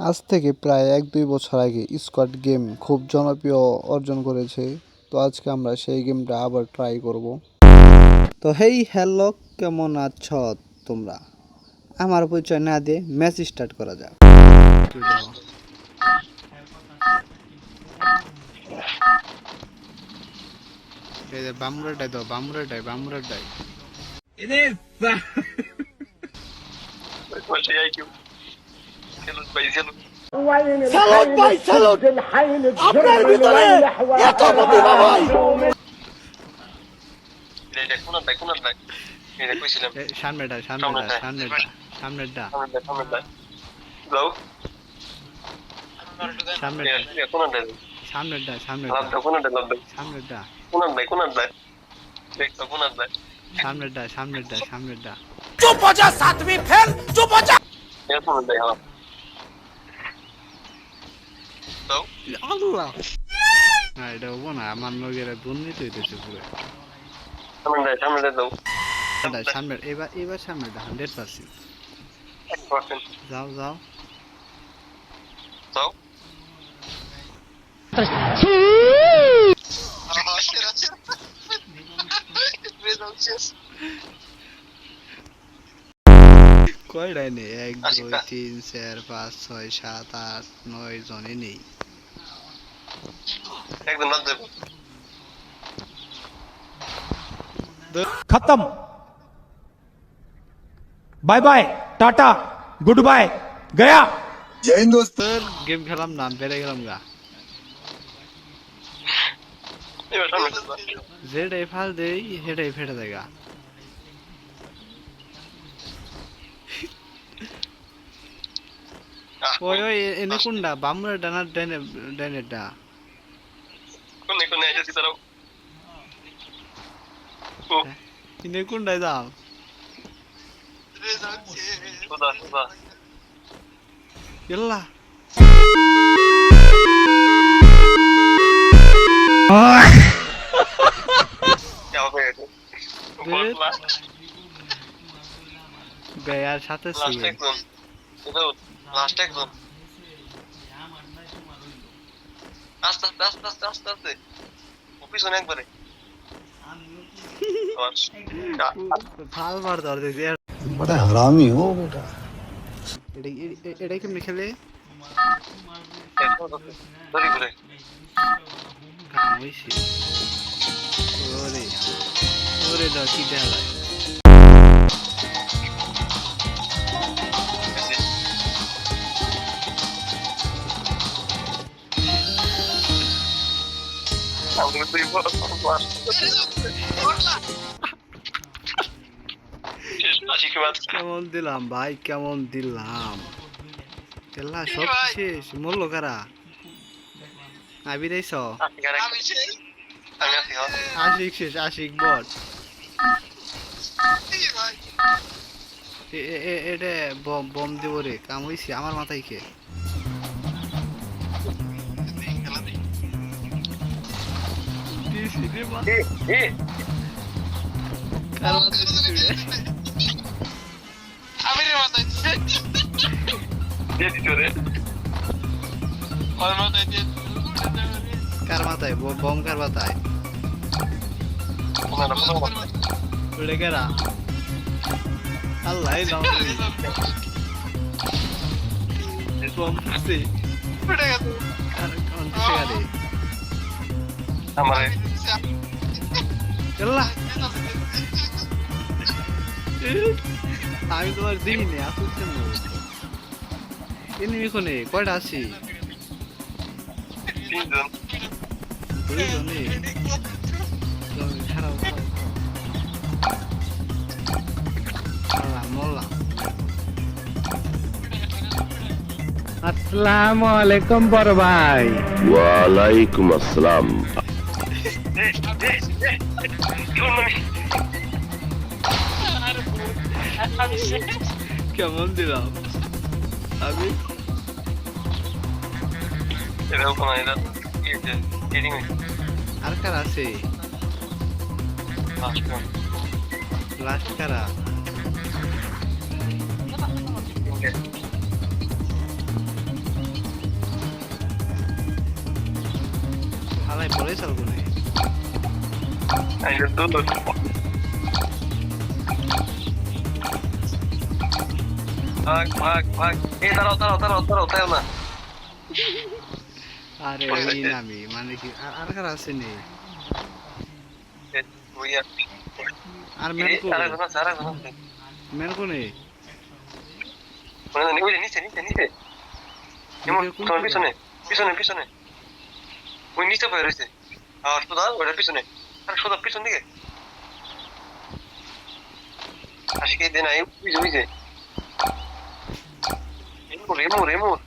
আজ থেকে প্রায় ১-২ বছর আগে স্কোয়াড গেম খুব জনপ্রিয় অর্জন করেছে। তো আজকে আমরা সেই গেমটা আবার ট্রাই করব। তো হেই হ্যালো, কেমন আছো তোমরা? আমার পরিচয় না দিয়ে ম্যাচ স্টার্ট করা যাক। এই যে বামুরাটাই দাও, বামুরাটাই। স্যালুট ভাই, স্যালুট। আপনার ভিতরে এত প্রতিভা ভাই। সামনেটা। চুপ हो जा सातवीं फेल, चुप हो जा। আল্লাহ, না এটা হবো না। আমার নগেরা দুর্নীতি হইতেছে পুরো। সামনে, এবার সামনেটা 100%। যাও। কয়টাই নেই? 1, 2, 3, 4, 5, 6, 7, 8, 9 জনে নেই। खत्म। Bye bye, tata, goodbye, गया। जय हिंद दोस्त। গেম খেলাম না, বেড়ে গেলাম গা। যেটাই ফাল দেই সেটাই ফেটে যায় গা। ওই এনে কোনটা? বামুনের ডানার ডাইনেরটা? এনে কোনটায় যাও? ইল্লা বেয়ার সাথে ছিল। ফাল মার ধর দিছি। बड़ा हरामी हो बेटा। এটা কেমনে খেলে? কাম হইছে। ওরে দাও কি দেখায়। কেমন দিলাম ভাই, কেমন দিলাম? খেলা সব শেষ। মরলো কারা? আবি রাইছ? আশিক শেষ, আশিক বট। এটা বম দিব রে, কাম হইছে আমার মাথায় কে? কার মাথায় বম? কার মাথায়? উড়ে গেরা আল্লাহ বম ফুটছে। আমি তোমার দিইনি আসছে। এনিমি কোনে? কয়টা আছি? 2 জনে। খারাপ মরলাম। अस्सलाम वालेकुम बड़ भाई। ওয়ালাইকুম আসসালাম। কেমন দিলাম আমি? আর কারা আছে? লাস্ট কারা? পালাই পরে চলগুনে আইলো তো ভাগ এই দাঁড়াও না আরে এই নামি মানে কি আর কার আছে নি ওই আর মেন কো সারা মেন কো নেই ওই নিচে কেমন তোমার পিছনে ওই নিচে বয়ে রয়েছে আর সোদা ওইটার পিছনে আর সোদা পিছন দিকে আজকে দিন আই বুঝে এমুর